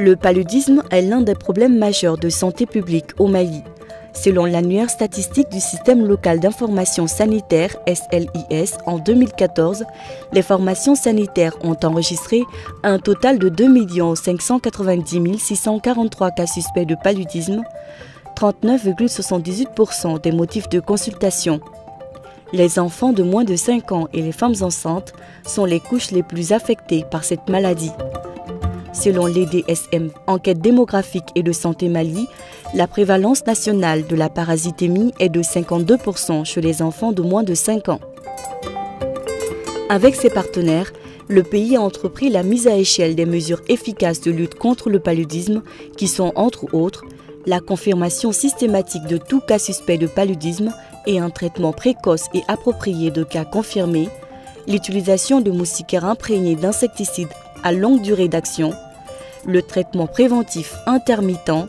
Le paludisme est l'un des problèmes majeurs de santé publique au Mali. Selon l'annuaire statistique du système local d'information sanitaire SLIS, en 2014, les formations sanitaires ont enregistré un total de 2 590 643 cas suspects de paludisme, 39,78% des motifs de consultation. Les enfants de moins de 5 ans et les femmes enceintes sont les couches les plus affectées par cette maladie. Selon l'EDSM, enquête démographique et de santé Mali, la prévalence nationale de la parasitémie est de 52% chez les enfants de moins de 5 ans. Avec ses partenaires, le pays a entrepris la mise à échelle des mesures efficaces de lutte contre le paludisme qui sont, entre autres, la confirmation systématique de tout cas suspect de paludisme et un traitement précoce et approprié de cas confirmés, l'utilisation de moustiquaires imprégnés d'insecticides à longue durée d'action, le traitement préventif intermittent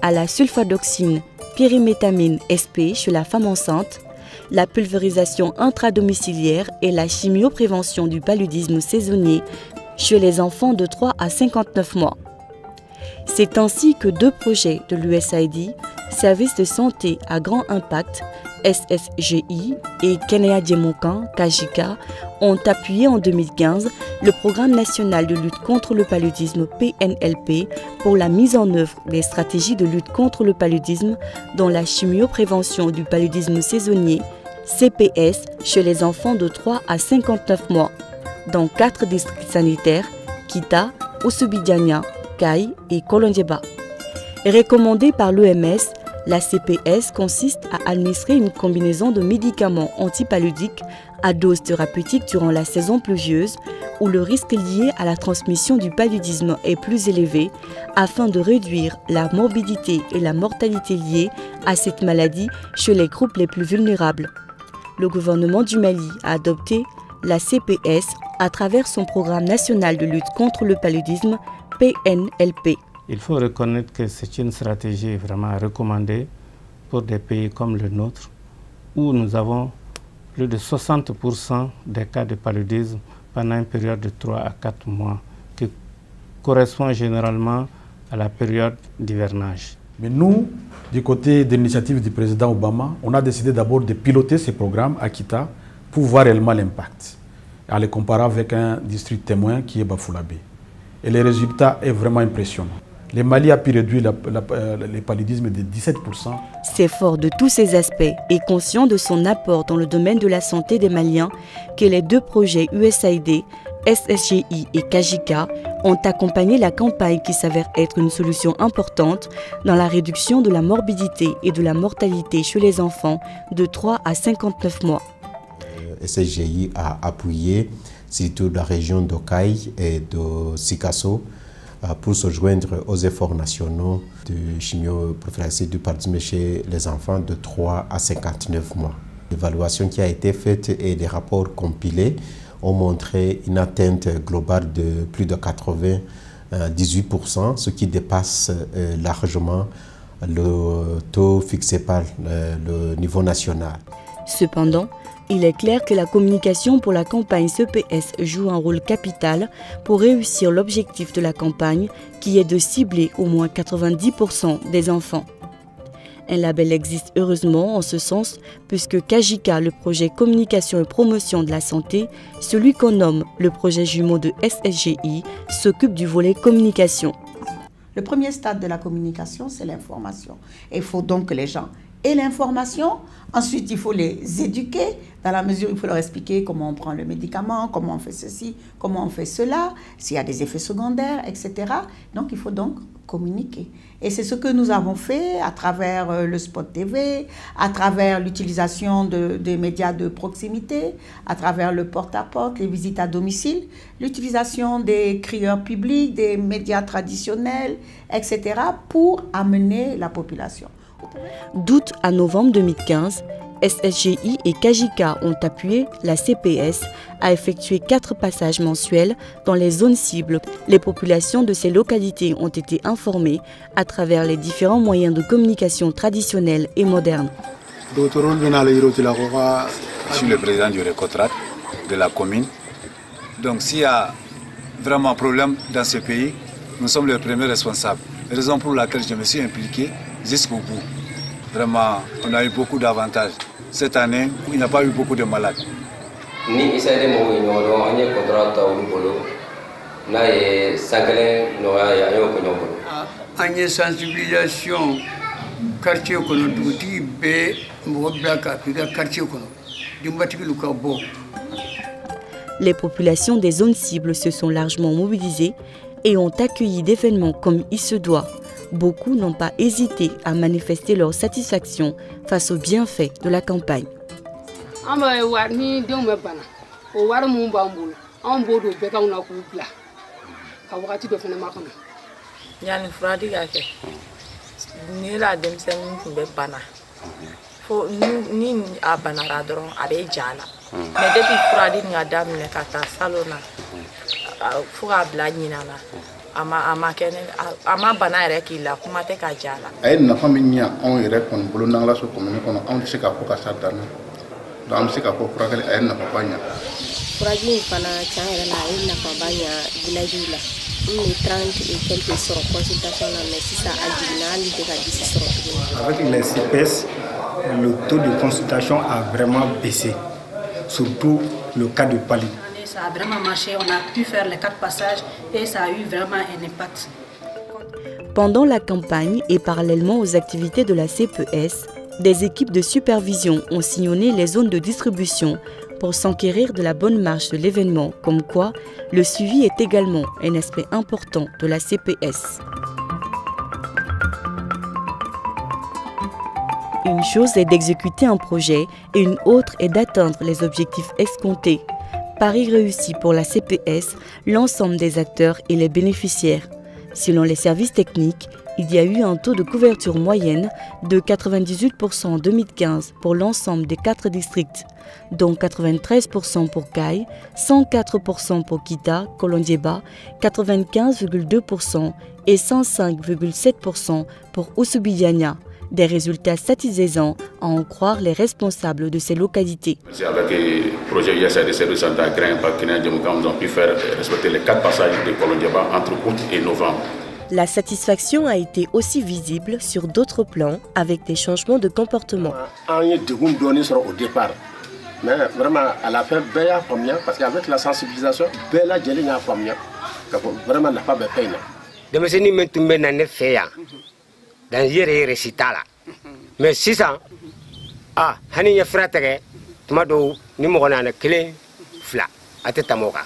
à la sulfadoxine pyrimétamine SP chez la femme enceinte, la pulvérisation intradomiciliaire et la chimioprévention du paludisme saisonnier chez les enfants de 3 à 59 mois. C'est ainsi que 2 projets de l'USAID, Service de santé à grand impact, SSGI, et Kenea Djemokan, KJK, ont appuyé en 2015 le Programme national de lutte contre le paludisme PNLP pour la mise en œuvre des stratégies de lutte contre le paludisme dans la chimioprévention du paludisme saisonnier, CPS, chez les enfants de 3 à 59 mois, dans 4 districts sanitaires, Kita, Oussoubidiania, Kai et Kolondieba. Recommandée par l'OMS, la CPS consiste à administrer une combinaison de médicaments antipaludiques à dose thérapeutique durant la saison pluvieuse où le risque lié à la transmission du paludisme est plus élevé afin de réduire la morbidité et la mortalité liées à cette maladie chez les groupes les plus vulnérables. Le gouvernement du Mali a adopté la CPS à travers son programme national de lutte contre le paludisme PNLP. Il faut reconnaître que c'est une stratégie vraiment recommandée pour des pays comme le nôtre, où nous avons plus de 60% des cas de paludisme pendant une période de 3 à 4 mois, qui correspond généralement à la période d'hivernage. Mais nous, du côté de l'initiative du président Obama, on a décidé d'abord de piloter ces programmes à Kita pour voir réellement l'impact, en les comparant avec un district témoin qui est Bafoullabé. Et le résultat est vraiment impressionnant. Le Mali a pu réduire le paludisme de 17%. C'est fort de tous ces aspects et conscient de son apport dans le domaine de la santé des Maliens que les 2 projets USAID, SSGI et KJK ont accompagné la campagne qui s'avère être une solution importante dans la réduction de la morbidité et de la mortalité chez les enfants de 3 à 59 mois. SSGI a appuyé surtout la région d'Okaï et de Sikasso pour se joindre aux efforts nationaux de chimioprophylaxie du paludisme chez les enfants de 3 à 59 mois. L'évaluation qui a été faite et les rapports compilés ont montré une atteinte globale de plus de 98%, ce qui dépasse largement le taux fixé par le niveau national. Cependant, il est clair que la communication pour la campagne CPS joue un rôle capital pour réussir l'objectif de la campagne qui est de cibler au moins 90% des enfants. Un label existe heureusement en ce sens puisque KJK, le projet communication et promotion de la santé, celui qu'on nomme le projet jumeau de SSGI, s'occupe du volet communication. Le premier stade de la communication, c'est l'information. Il faut donc que les gens aient l'information. Ensuite, il faut les éduquer dans la mesure où il faut leur expliquer comment on prend le médicament, comment on fait ceci, comment on fait cela, s'il y a des effets secondaires, etc. Donc, il faut donc communiquer. Et c'est ce que nous avons fait à travers le spot TV, à travers l'utilisation des médias de proximité, à travers le porte-à-porte, les visites à domicile, l'utilisation des crieurs publics, des médias traditionnels, etc. pour amener la population. D'août à novembre 2015, SSGI et KJK ont appuyé la CPS à effectuer 4 passages mensuels dans les zones cibles. Les populations de ces localités ont été informées à travers les différents moyens de communication traditionnels et modernes. Je suis le président du Récotrat de la commune. Donc s'il y a vraiment un problème dans ce pays, nous sommes les premiers responsables. Raison pour laquelle je me suis impliqué jusqu'au bout. Vraiment, on a eu beaucoup d'avantages. Cette année, il n'y a pas eu beaucoup de malades. Sensibilisation quartier Les populations des zones cibles se sont largement mobilisées et ont accueilli d'événements comme il se doit. Beaucoup n'ont pas hésité à manifester leur satisfaction face aux bienfaits de la campagne. Mais depuis Fradi Ngadam Nekata Salona, Fouablanina, Ama Banare qui l'a Kumate Kajala. Elle n'a pas mis en répondre pour le Nangla sur communiquant en Sikapoka Satan. Dans Sikapoka, elle n'a pas gagné. Fradi Pana Changela, il n'a pas gagné village là. Il est 30 et quelques sur consultation, mais si ça a du il devra 10 sur. Avec les CPS, le taux de consultation a vraiment baissé. Surtout le cas de Pali. Ça a vraiment marché, on a pu faire les 4 passages et ça a eu vraiment un impact. Pendant la campagne et parallèlement aux activités de la CPS, des équipes de supervision ont sillonné les zones de distribution pour s'enquérir de la bonne marche de l'événement, comme quoi le suivi est également un aspect important de la CPS. Une chose est d'exécuter un projet et une autre est d'atteindre les objectifs escomptés. Pari réussi pour la CPS, l'ensemble des acteurs et les bénéficiaires. Selon les services techniques, il y a eu un taux de couverture moyenne de 98% en 2015 pour l'ensemble des 4 districts, dont 93% pour Kai, 104% pour Kita, Kolondieba, 95,2% et 105,7% pour Oussoubidiania. Des résultats satisfaisants à en croire les responsables de ces localités. Avec le projet USAID Service Centre Grain Partenaire Djemouka, nous avons pu faire respecter les 4 passages de Kolondieba entre août et novembre. La satisfaction a été aussi visible sur d'autres plans avec des changements de comportement. On a eu donné au départ, mais vraiment à la fin, il y a combien parce qu'avec la sensibilisation, il y a combien vraiment n'a pas de peine. De me sentir maintenant dans fait dans les récital mais si ça ah hani ya frère tomado ni mo na clé fla atetamoka.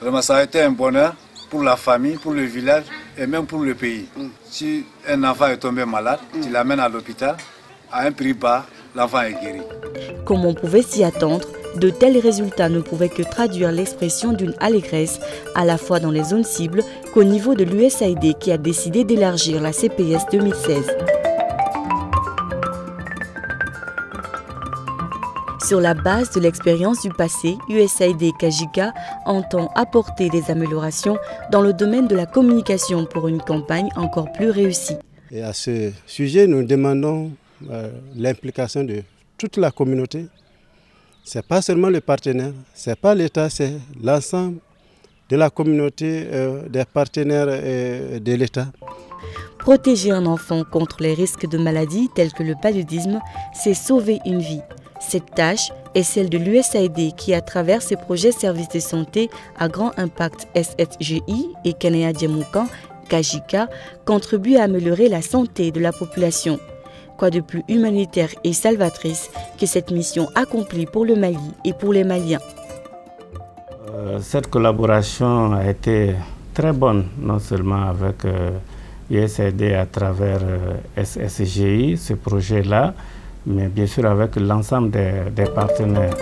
Vraiment, ça a été un bonheur pour la famille, pour le village et même pour le pays. Si un enfant est tombé malade, tu l'amènes à l'hôpital, à un prix bas, l'enfant est guéri. Comme on pouvait s'y attendre, de tels résultats ne pouvaient que traduire l'expression d'une allégresse à la fois dans les zones cibles qu'au niveau de l'USAID qui a décidé d'élargir la CPS 2016. Sur la base de l'expérience du passé, USAID Kajika entend apporter des améliorations dans le domaine de la communication pour une campagne encore plus réussie. Et à ce sujet, nous demandons l'implication de toute la communauté. Ce n'est pas seulement le partenaire, ce n'est pas l'État, c'est l'ensemble de la communauté, des partenaires de l'État. Protéger un enfant contre les risques de maladies telles que le paludisme, c'est sauver une vie. Cette tâche est celle de l'USAID qui, à travers ses projets services de santé à grand impact SSGI et Kanea Djemouka, Kajika, contribue à améliorer la santé de la population. Quoi de plus humanitaire et salvatrice que cette mission accomplie pour le Mali et pour les Maliens. Cette collaboration a été très bonne, non seulement avec USAID à travers SSGI, ce projet-là, mais bien sûr avec l'ensemble des partenaires.